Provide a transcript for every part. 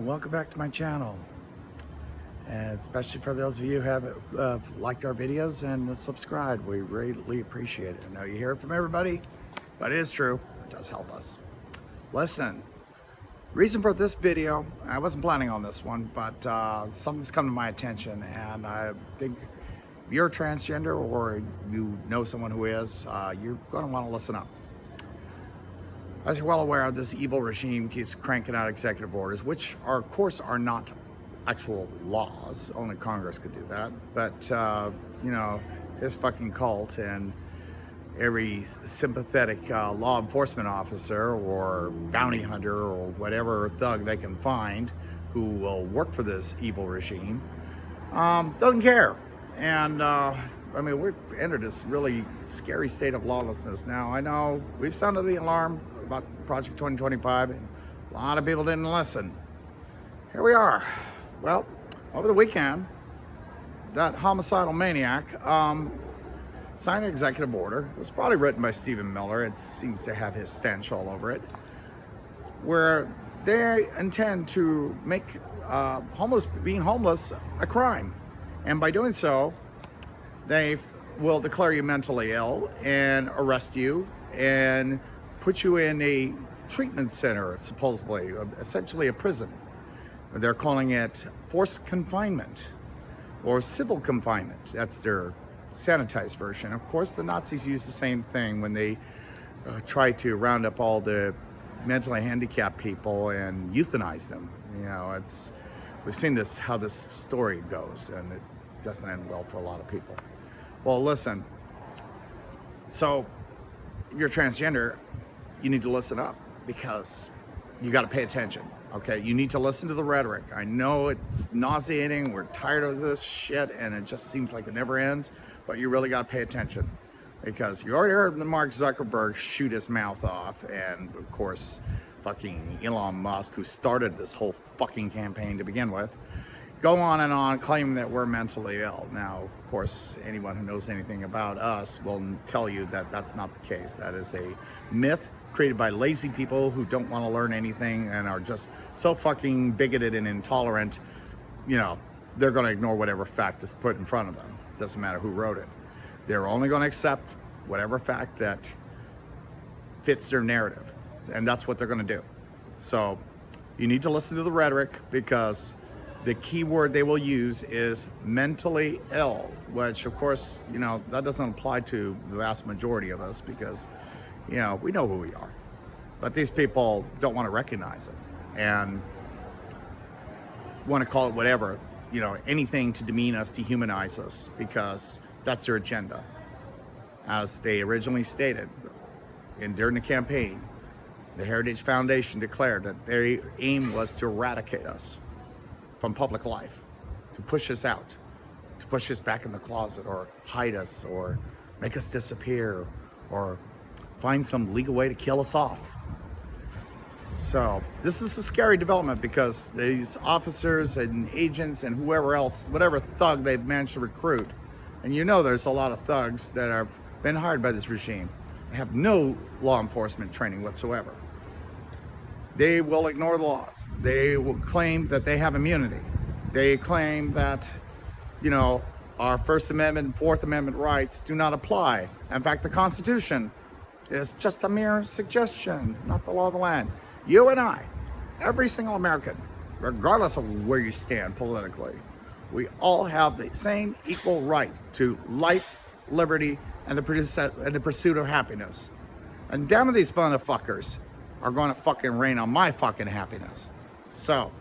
welcome back to my channel, and especially for those of you who have liked our videos and subscribed. We greatly appreciate it. I know you hear it from everybody, but it is true. It does help us. Listen, reason for this video, I wasn't planning on this one, but something's come to my attention, and I think if you're a transgender or you know someone who is, you're going to want to listen up. As you're well aware, this evil regime keeps cranking out executive orders, which are, of course, are not actual laws. Only Congress could do that. But, you know, his fucking cult and every sympathetic law enforcement officer or bounty hunter or whatever thug they can find who will work for this evil regime doesn't care. And, I mean, we've entered this really scary state of lawlessness now. I know we've sounded the alarm about Project 2025, and a lot of people didn't listen. Here we are. Well, over the weekend, that homicidal maniac signed an executive order. It was probably written by Stephen Miller. It seems to have his stench all over it, where they intend to make being homeless a crime. And by doing so, they will declare you mentally ill and arrest you and put you in a treatment center, supposedly, essentially a prison. They're calling it forced confinement or civil confinement. That's their sanitized version. Of course, the Nazis used the same thing when they tried to round up all the mentally handicapped people and euthanize them. You know, we've seen how this story goes, and it doesn't end well for a lot of people. Well, listen, so if you're transgender, you need to listen up, because you got to pay attention, okay? You need to listen to the rhetoric. I know it's nauseating. We're tired of this shit, and it just seems like it never ends, but you really got to pay attention, because you already heard Mark Zuckerberg shoot his mouth off, and of course, fucking Elon Musk, who started this whole fucking campaign to begin with, go on claiming that we're mentally ill. Now, of course, anyone who knows anything about us will tell you that that's not the case. That is a myth created by lazy people who don't want to learn anything and are just so fucking bigoted and intolerant, you know, they're going to ignore whatever fact is put in front of them. It doesn't matter who wrote it. They're only going to accept whatever fact that fits their narrative, and that's what they're going to do. So you need to listen to the rhetoric, because the key word they will use is mentally ill, which, of course, you know, that doesn't apply to the vast majority of us, because, you know, we know who we are. But these people don't want to recognize it and want to call it whatever, you know, anything to demean us, dehumanize us, because that's their agenda. As they originally stated during the campaign, the Heritage Foundation declared that their aim was to eradicate us from public life, to push us out, to push us back in the closet, or hide us, or make us disappear, or find some legal way to kill us off. So this is a scary development, because these officers and agents and whoever else, whatever thug they've managed to recruit, and you know there's a lot of thugs that have been hired by this regime, they have no law enforcement training whatsoever. They will ignore the laws. They will claim that they have immunity. They claim that, you know, our First Amendment and Fourth Amendment rights do not apply. In fact, the Constitution is just a mere suggestion, not the law of the land. You and I, every single American, regardless of where you stand politically, we all have the same equal right to life, liberty, and the pursuit of happiness. And damn it, these motherfuckers are going to fucking rain on my fucking happiness. So,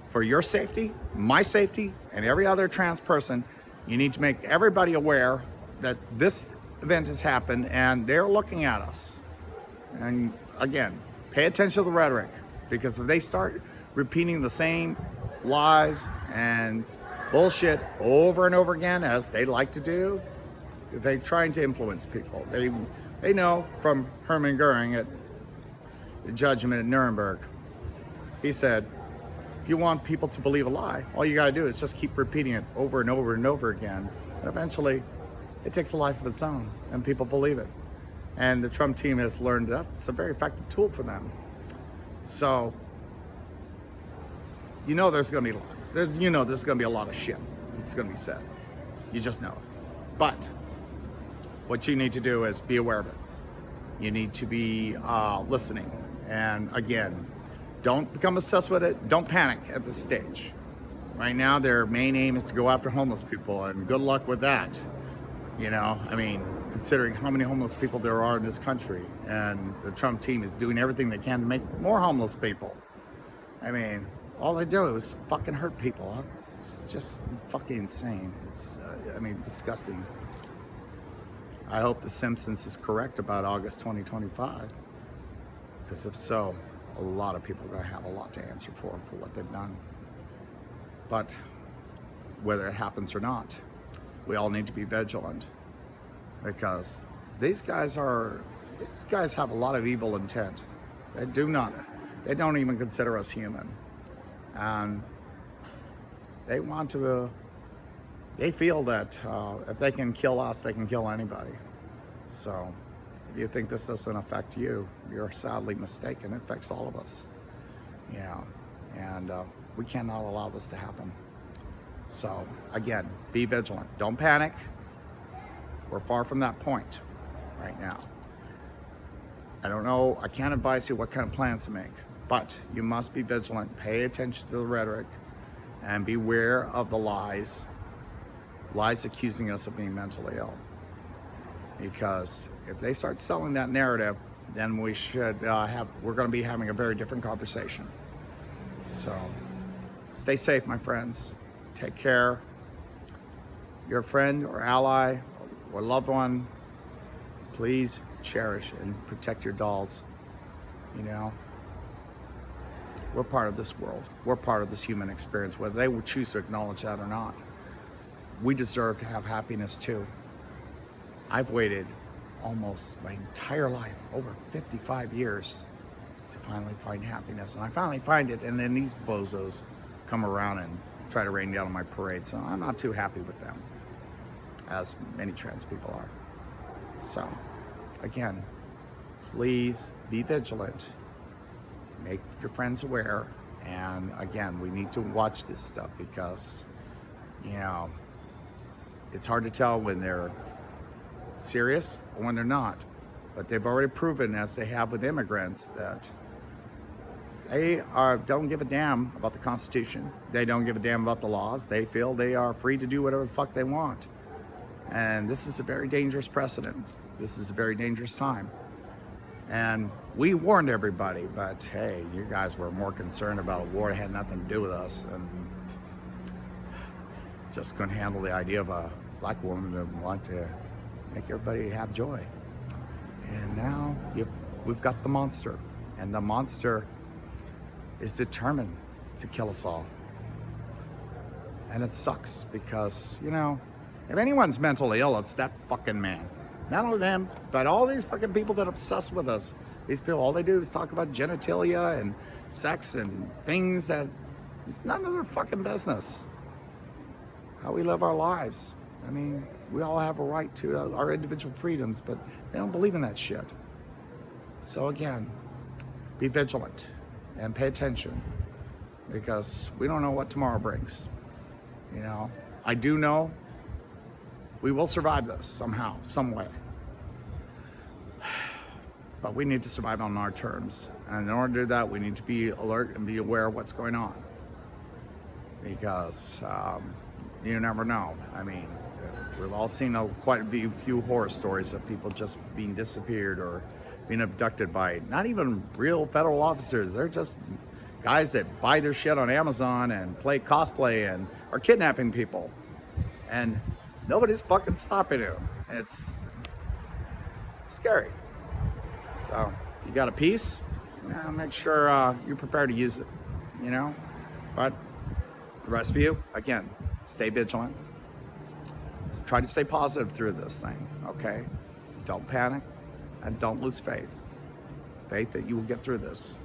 for your safety, my safety, and every other trans person, you need to make everybody aware that this event has happened and they're looking at us. And again, pay attention to the rhetoric, because if they start repeating the same lies and bullshit over and over again, as they like to do, they're trying to influence people. They know from Hermann Goering at the judgment at Nuremberg. He said, if you want people to believe a lie, all you gotta do is just keep repeating it over and over and over again. And eventually, it takes a life of its own, and people believe it. And the Trump team has learned that it's a very effective tool for them. So You know there's going to be lies. There's going to be a lot of shit that's going to be said. You just know it. But what you need to do is be aware of it. You need to be listening. And again, don't become obsessed with it. Don't panic at this stage. Right now, their main aim is to go after homeless people, and good luck with that. Considering how many homeless people there are in this country, and the Trump team is doing everything they can to make more homeless people. All they do is fucking hurt people. It's just fucking insane. It's, disgusting. I hope The Simpsons is correct about August 2025, because if so, a lot of people are going to have a lot to answer for what they've done. But whether it happens or not, we all need to be vigilant, because these guys have a lot of evil intent. They don't even consider us human. And they feel that if they can kill us, they can kill anybody. So if you think this doesn't affect you, you're sadly mistaken. It affects all of us. And we cannot allow this to happen. So again, be vigilant. Don't panic. We're far from that point right now. I don't know, I can't advise you what kind of plans to make, but you must be vigilant. Pay attention to the rhetoric and beware of the lies accusing us of being mentally ill. Because if they start selling that narrative, then we're going to be having a very different conversation. So stay safe, my friends. Take care. Your friend or ally or loved one, please cherish and protect your dolls. We're part of this world. We're part of this human experience, whether they would choose to acknowledge that or not. We deserve to have happiness too. I've waited almost my entire life, over 55 years, to finally find happiness. And I finally find it, and then these bozos come around and try to rain down on my parade. So I'm not too happy with them, as many trans people are. So, again, please be vigilant. Make your friends aware. And again, we need to watch this stuff because, it's hard to tell when they're serious or when they're not. But they've already proven, as they have with immigrants, that they don't give a damn about the Constitution. They don't give a damn about the laws. They feel they are free to do whatever the fuck they want. And this is a very dangerous precedent. This is a very dangerous time. And we warned everybody, but hey, you guys were more concerned about a war that had nothing to do with us, and just couldn't handle the idea of a black woman that want to make everybody have joy. And now we've got the monster, and the monster is determined to kill us all. And it sucks because, if anyone's mentally ill, it's that fucking man. Not only them, but all these fucking people that obsess with us. These people, all they do is talk about genitalia and sex and things that it's none of their fucking business. How we live our lives. We all have a right to our individual freedoms, but they don't believe in that shit. So again, be vigilant and pay attention, because we don't know what tomorrow brings. I do know we will survive this somehow, some way. But we need to survive on our terms. And in order to do that, we need to be alert and be aware of what's going on. Because you never know. We've all seen quite a few horror stories of people just being disappeared or being abducted by not even real federal officers. They're just guys that buy their shit on Amazon and play cosplay and are kidnapping people. And nobody's fucking stopping them. It's scary. So if you got a piece, make sure you're prepared to use it, But the rest of you, again, stay vigilant. Try to stay positive through this thing, okay? Don't panic and don't lose faith. Faith that you will get through this.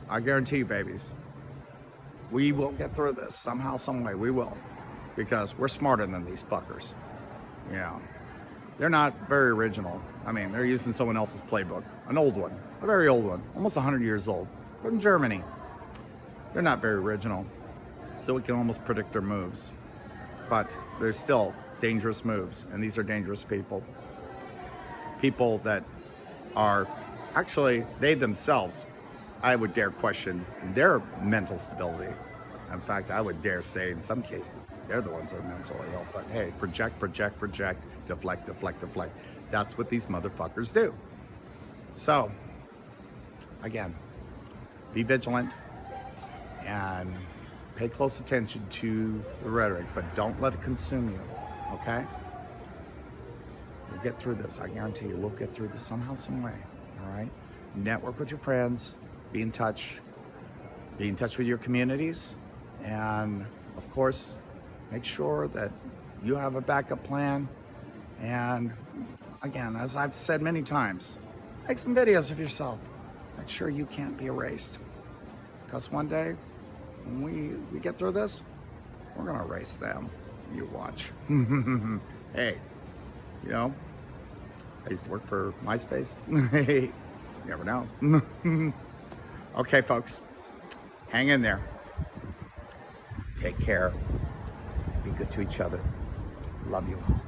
I guarantee you, babies, we will get through this somehow, some way. We will, because we're smarter than these fuckers. They're not very original. They're using someone else's playbook, an old one, a very old one, almost 100 years old, from Germany. They're not very original. so we can almost predict their moves. But there's still dangerous moves, and these are dangerous people. People that are actually, they themselves, I would dare question their mental stability. In fact, I would dare say in some cases, they're the ones that are mentally ill. But hey, project, deflect. That's what these motherfuckers do. So, again, be vigilant and pay close attention to the rhetoric, but don't let it consume you, okay? We'll get through this. I guarantee you, we'll get through this somehow, some way, all right? Network with your friends, be in touch with your communities, and of course, make sure that you have a backup plan. And again, as I've said many times, make some videos of yourself. Make sure you can't be erased. Because one day, when we get through this, we're gonna erase them. You watch. Hey, you know, I used to work for MySpace. Hey, you never know. Okay, folks, hang in there. Take care. Be good to each other. Love you all.